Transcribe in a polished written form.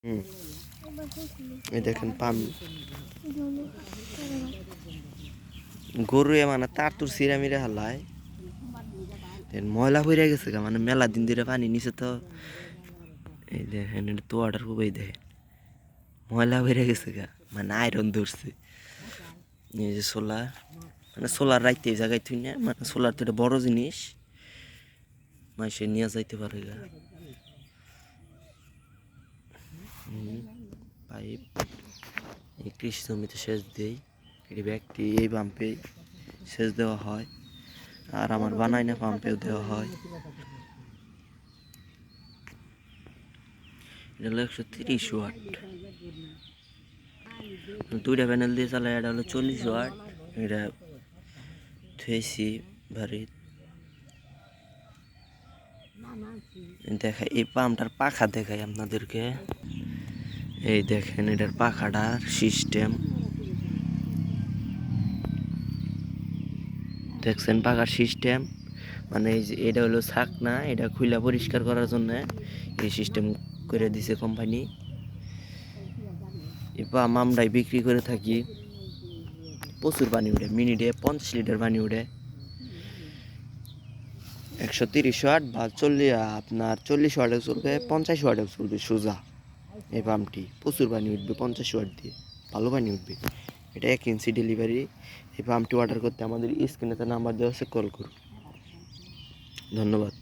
হুম, এই দেখেন পাম গরু মানে তার তুর সিরামিরে হালায় ময়লা হয়ে গেছে গা মানে মেলা দিন ধরে পানি নিচে তো এই দেখেন এটা তো অর্ডার খুবই দেখেন ময়লা হয়ে গেছে গা মানে আয়রন ধরছে এই যে সোলার মানে সোলার রাইতে এই জায়গায় তুই না মানে সোলার তো এটা বড় জিনিস মাসে নিয়ে যাইতে পারে গা পাইপ এই কৃষি জমিতে সেচ দেই এই ব্যক্তি এই পাম্পে সেচ দেওয়া হয় আর আমার বানাই না পাম্পেও দেওয়া হয় এটা হলো 130 ওয়াট দুইটা প্যানেল দিয়ে চালায় এটা হলো 40 ওয়াট এটা থুয়েছি ভারী দেখা এই পাম্পটার পাখা দেখাই আপনাদেরকে এই দেখেন এটার পাখাটার সিস্টেম দেখছেন পাখার সিস্টেম মানে এই যে এটা হলো ছাকনা এটা খুলে পরিষ্কার করার জন্য এই সিস্টেম করে দিছে কোম্পানি এই পাম্প আমরাই বিক্রি করে থাকি প্রচুর পানি উঠে মিনিটে 50 লিটার পানি উঠে 130 ওয়াট বা 40 আপনার 40 ওয়াটে চলবে 50 ওয়াটে চলবে সোজা এই পাম্পটি প্রচুর পানি উঠবে 50 ওয়াট দিয়ে ভালো পানি উঠবে এটা 1 ইঞ্চি ডেলিভারি এই পাম্পটি অর্ডার করতে আমাদের স্ক্রিনে নাম্বার দেওয়া আছে কল করুন ধন্যবাদ।